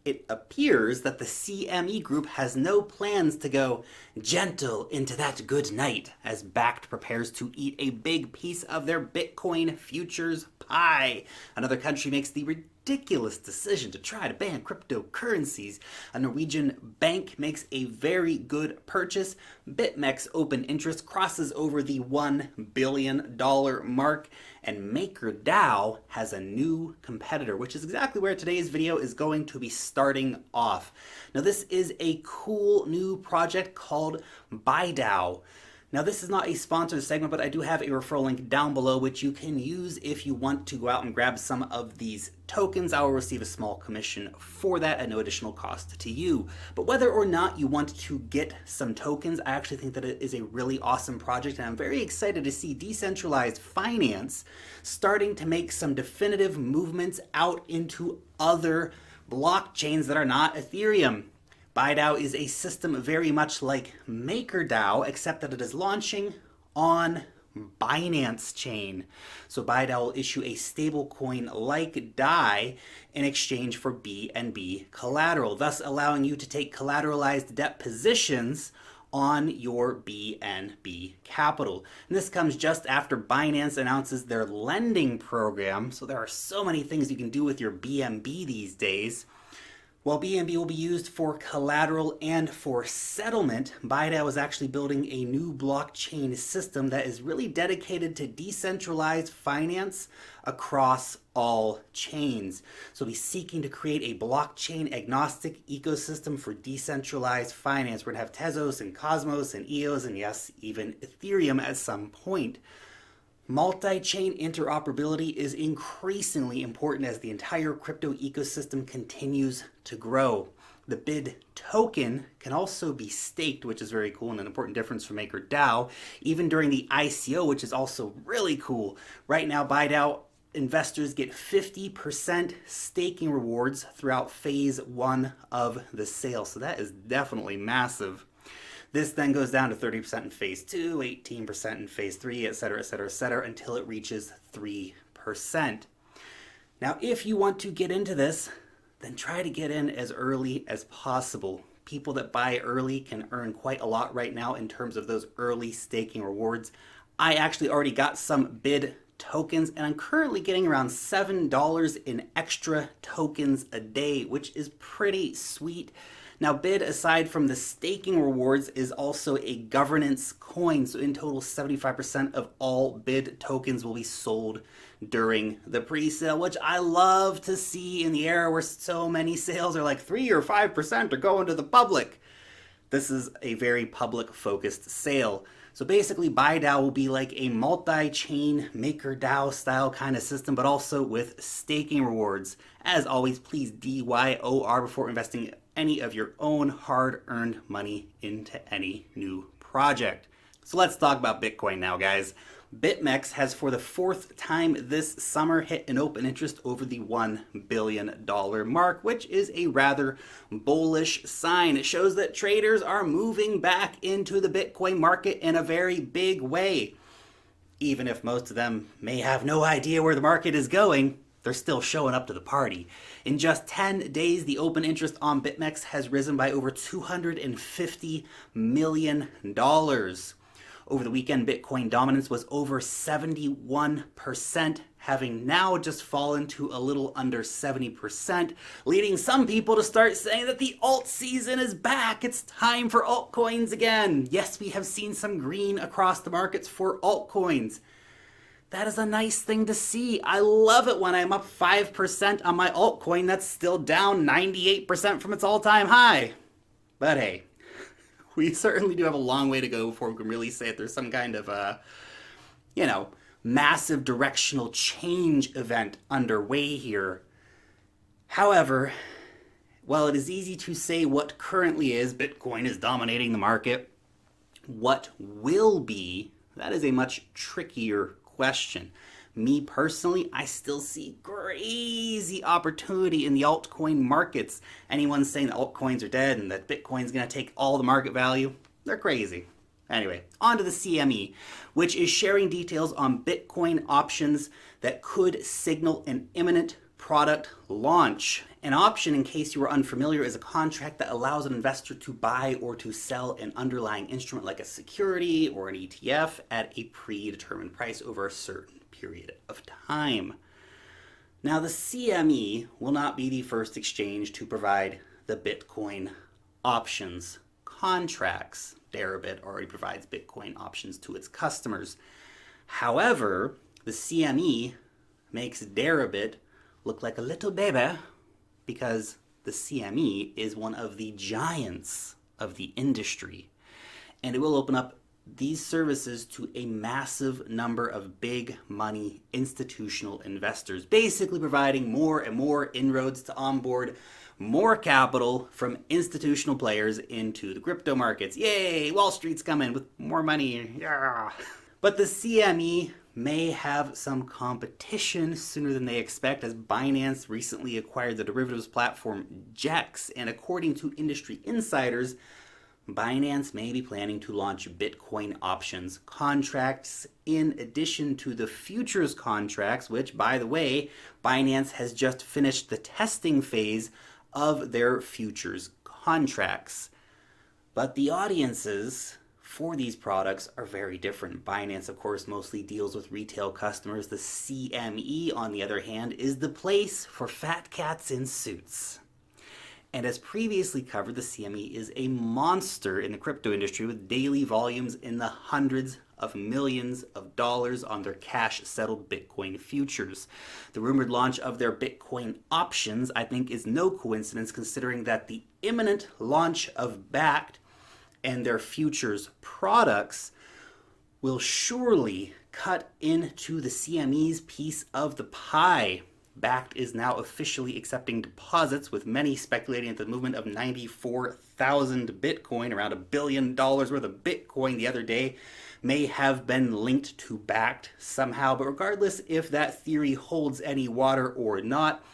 it appears that the CME group has no plans to go gentle into that good night as BACT prepares to eat a big piece of their Bitcoin futures pie. Another country makes the ridiculous decision to try to ban cryptocurrencies. A Norwegian bank makes a very good purchase. Bitmex open interest crosses over the $1 billion mark. And MakerDAO has a new competitor, which is exactly where today's video is going to be starting off. Now, this is a cool new project called BYBIT. Now, this is not a sponsored segment, but I do have a referral link down below, which you can use if you want to go out and grab some of these tokens. I will receive a small commission for that at no additional cost to you. But whether or not you want to get some tokens, I actually think that it is a really awesome project, and I'm very excited to see decentralized finance starting to make some definitive movements out into other blockchains that are not Ethereum. BYBIT is a system very much like MakerDAO, except that it is launching on BINANCE chain. So BYBIT will issue a stablecoin like DAI in exchange for BNB collateral, thus allowing you to take collateralized debt positions on your BNB capital. And this comes just after Binance announces their lending program. So there are so many things you can do with your BNB these days. While BNB will be used for collateral and for settlement, BYBIT was actually building a new blockchain system that is really dedicated to decentralized finance across all chains. So we'll be seeking to create a blockchain agnostic ecosystem for decentralized finance. We're going to have Tezos and Cosmos and EOS and yes, even Ethereum at some point. Multi-chain interoperability is increasingly important as the entire crypto ecosystem continues to grow. The BID token can also be staked, which is very cool and an important difference for MakerDAO, even during the ICO, which is also really cool. Right now, BYBIT investors get 50% staking rewards throughout phase 1 of the sale. So that is definitely massive. This then goes down to 30% in phase 2, 18% in phase 3, etc., etc., etc., until it reaches 3%. Now, if you want to get into this, then try to get in as early as possible. People that buy early can earn quite a lot right now in terms of those early staking rewards. I actually already got some BID tokens, and I'm currently getting around $7 in extra tokens a day, which is pretty sweet. Now, BID, aside from the staking rewards, is also a governance coin. So in total, 75% of all BID tokens will be sold during the pre-sale, which I love to see in the era where so many sales are like 3 or 5% are going to the public. This is a very public-focused sale. So basically, BYBIT will be like a multi-chain MakerDAO style kind of system, but also with staking rewards. As always, please DYOR before investing any of your own hard-earned money into any new project. So let's talk about Bitcoin now, guys. Bitmex has for the 4th time this summer hit an open interest over the $1 billion mark, which is a rather bullish sign. It shows that traders are moving back into the Bitcoin market in a very big way. Even if most of them may have no idea where the market is going, they're still showing up to the party. In just 10 days, the open interest on Bitmex has risen by over $250 million. Over the weekend, Bitcoin dominance was over 71%, having now just fallen to a little under 70%, leading some people to start saying that the alt season is back. It's time for altcoins again. Yes, we have seen some green across the markets for altcoins. That is a nice thing to see. I love it when I'm up 5% on my altcoin that's still down 98% from its all-time high. But hey, we certainly do have a long way to go before we can really say that there's some kind of, massive directional change event underway here. However, while it is easy to say what currently is, Bitcoin is dominating the market, what will be, that is a much trickier question. Me personally, I still see crazy opportunity in the altcoin markets. Anyone saying that altcoins are dead and that Bitcoin's going to take all the market value, they're crazy. Anyway, on to the CME, which is sharing details on Bitcoin options that could signal an imminent product launch. An option, in case you were unfamiliar, is a contract that allows an investor to buy or to sell an underlying instrument like a security or an ETF at a predetermined price over a certain period of time. Now, the CME will not be the first exchange to provide the Bitcoin options contracts. d.tube already provides Bitcoin options to its customers. However, the CME makes d.tube look like a little baby because the CME is one of the giants of the industry, and it will open up these services to a massive number of big money institutional investors, basically providing more and more inroads to onboard more capital from institutional players into the crypto markets. Yay, Wall Street's coming with more money. Yeah. But the CME may have some competition sooner than they expect, as Binance recently acquired the derivatives platform JEX, and according to industry insiders, Binance may be planning to launch Bitcoin options contracts in addition to the futures contracts, which, by the way, Binance has just finished the testing phase of their futures contracts. But the audiences for these products are very different. Binance, of course, mostly deals with retail customers. The CME, on the other hand, is the place for fat cats in suits. And as previously covered, the CME is a monster in the crypto industry with daily volumes in the hundreds of millions of dollars on their cash-settled Bitcoin futures. The rumored launch of their Bitcoin options, I think, is no coincidence, considering that the imminent launch of BACT and their futures products will surely cut into the CME's piece of the pie. BACT is now officially accepting deposits, with many speculating that the movement of 94,000 Bitcoin, around $1 billion worth of Bitcoin the other day, may have been linked to BACT somehow. But regardless if that theory holds any water or not,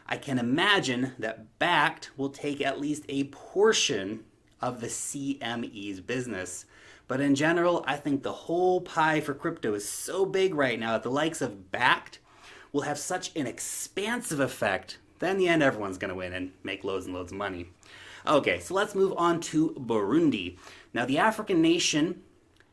I can imagine that BACT will take at least a portion of the CME's business. But in general, I think the whole pie for crypto is so big right now that the likes of BACT will have such an expansive effect that in the end everyone's going to win and make loads and loads of money. Okay, so let's move on to Burundi. Now, the African nation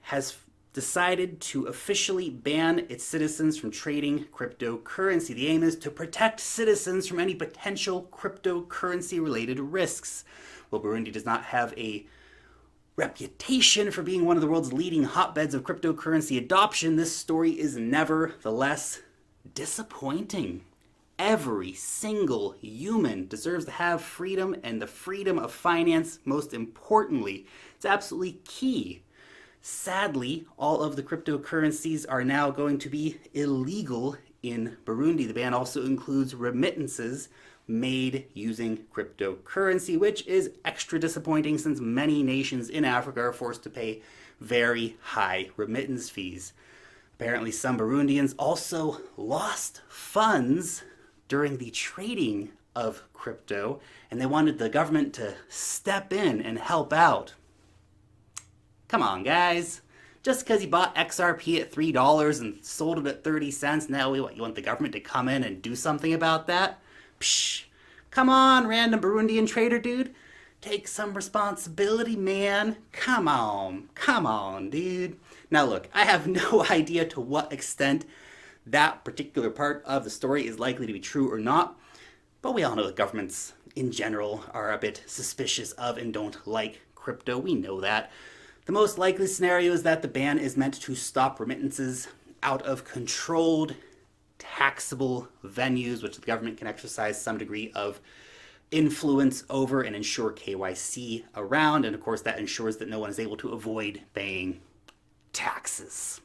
has decided to officially ban its citizens from trading cryptocurrency. The aim is to protect citizens from any potential cryptocurrency-related risks. While Burundi does not have a reputation for being one of the world's leading hotbeds of cryptocurrency adoption, this story is nevertheless disappointing. Every single human deserves to have freedom, and the freedom of finance, most importantly, it's absolutely key. Sadly, all of the cryptocurrencies are now going to be illegal in Burundi. The ban also includes remittances made using cryptocurrency, which is extra disappointing since many nations in Africa are forced to pay very high remittance fees. Apparently, some Burundians also lost funds during the trading of crypto, and they wanted the government to step in and help out. Come on, guys. Just because you bought XRP at $3 and sold it at 30 cents, now you want the government to come in and do something about that? Psh! Come on, random Burundian trader dude. Take some responsibility, man. Come on, dude. Now look, I have no idea to what extent that particular part of the story is likely to be true or not, but we all know that governments in general are a bit suspicious of and don't like crypto. We know that. The most likely scenario is that the ban is meant to stop remittances out of controlled, taxable venues, which the government can exercise some degree of influence over and ensure KYC around, and of course that ensures that no one is able to avoid paying taxes.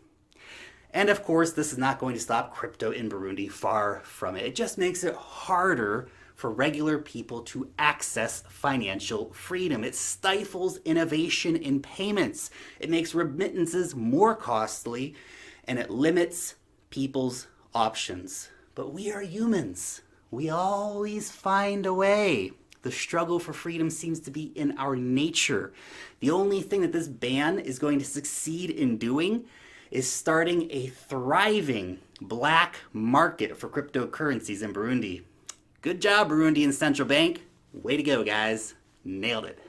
And of course, this is not going to stop crypto in Burundi, far from it. It just makes it harder for regular people to access financial freedom. It stifles innovation in payments. It makes remittances more costly, and it limits people's options. But we are humans. We always find a way. The struggle for freedom seems to be in our nature. The only thing that this ban is going to succeed in doing is starting a thriving black market for cryptocurrencies in Burundi. Good job, Burundian Central Bank. Way to go, guys. Nailed it.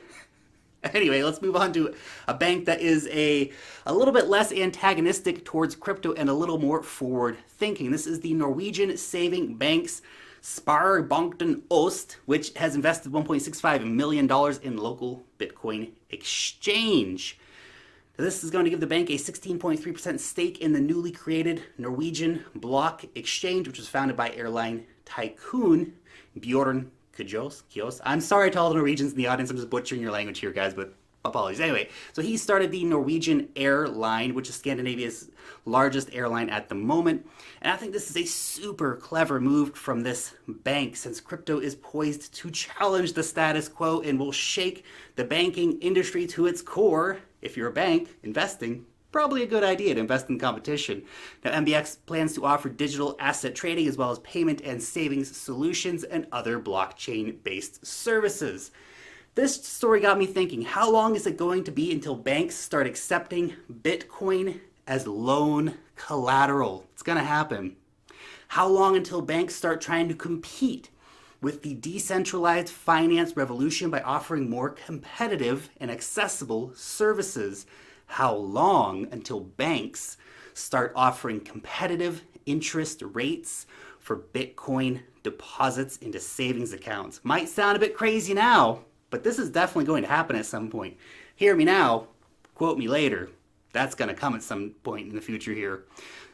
Anyway, let's move on to a bank that is a little bit less antagonistic towards crypto and a little more forward thinking. This is the Norwegian saving bank's Sparebanken Øst, which has invested $1.65 million in local Bitcoin exchange. This is going to give the bank a 16.3% stake in the newly created Norwegian block exchange, which was founded by airline tycoon Bjorn Kjos. I'm sorry to all the Norwegians in the audience. I'm just butchering your language here, guys, but apologies. Anyway, so he started the Norwegian airline, which is Scandinavia's largest airline at the moment. And I think this is a super clever move from this bank, since crypto is poised to challenge the status quo and will shake the banking industry to its core. If you're a bank investing, probably a good idea to invest in competition. Now, MBX plans to offer digital asset trading as well as payment and savings solutions and other blockchain-based services. This story got me thinking, how long is it going to be until banks start accepting Bitcoin as loan collateral? It's going to happen. How long until banks start trying to compete with the decentralized finance revolution by offering more competitive and accessible services? How long until banks start offering competitive interest rates for Bitcoin deposits into savings accounts? Might sound a bit crazy now, but this is definitely going to happen at some point. Hear me now, quote me later. That's going to come at some point in the future here.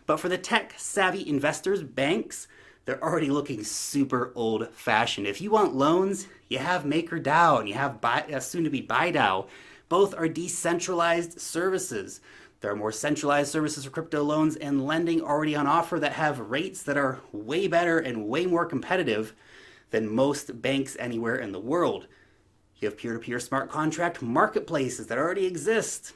But for the tech-savvy investors, banks, they're already looking super old-fashioned. If you want loans, you have MakerDAO and you have soon-to-be BIDAO. Both are decentralized services. There are more centralized services for crypto loans and lending already on offer that have rates that are way better and way more competitive than most banks anywhere in the world. You have peer-to-peer smart contract marketplaces that already exist.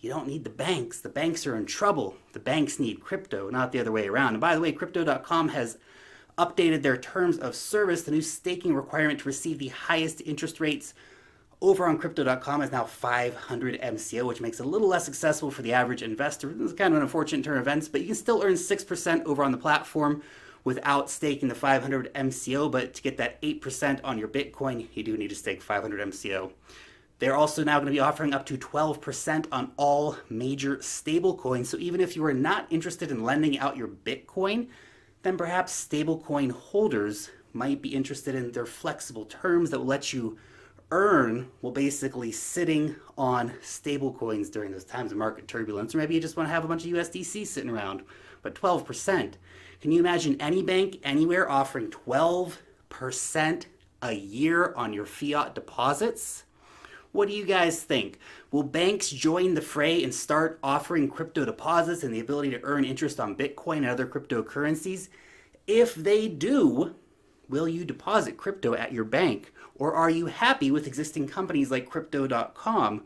You don't need the banks. The banks are in trouble. The banks need crypto, not the other way around. And by the way, crypto.com has updated their terms of service. The new staking requirement to receive the highest interest rates over on crypto.com is now 500 MCO, which makes it a little less accessible for the average investor. This is kind of an unfortunate turn of events, but you can still earn 6% over on the platform without staking the 500 MCO. But to get that 8% on your Bitcoin, you do need to stake 500 MCO. They're also now going to be offering up to 12% on all major stablecoins. So even if you are not interested in lending out your Bitcoin, then perhaps stablecoin holders might be interested in their flexible terms that will let you earn while basically sitting on stable coins during those times of market turbulence. Or maybe you just want to have a bunch of USDC sitting around. But 12%. Can you imagine any bank anywhere offering 12% a year on your fiat deposits? What do you guys think? Will banks join the fray and start offering crypto deposits and the ability to earn interest on Bitcoin and other cryptocurrencies? If they do, will you deposit crypto at your bank? Or are you happy with existing companies like Crypto.com?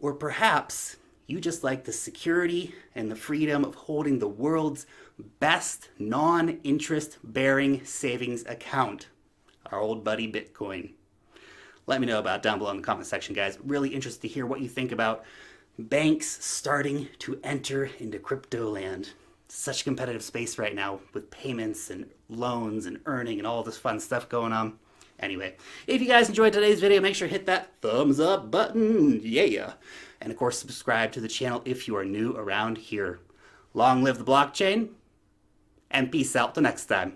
Or perhaps you just like the security and the freedom of holding the world's best non-interest bearing savings account, our old buddy Bitcoin. Let me know about it down below in the comment section, guys. Really interested to hear what you think about banks starting to enter into crypto land. Such a competitive space right now with payments and loans and earning and all this fun stuff going on. Anyway, if you guys enjoyed today's video, make sure to hit that thumbs up button. Yeah. And of course, subscribe to the channel if you are new around here. Long live the blockchain, and peace out till next time.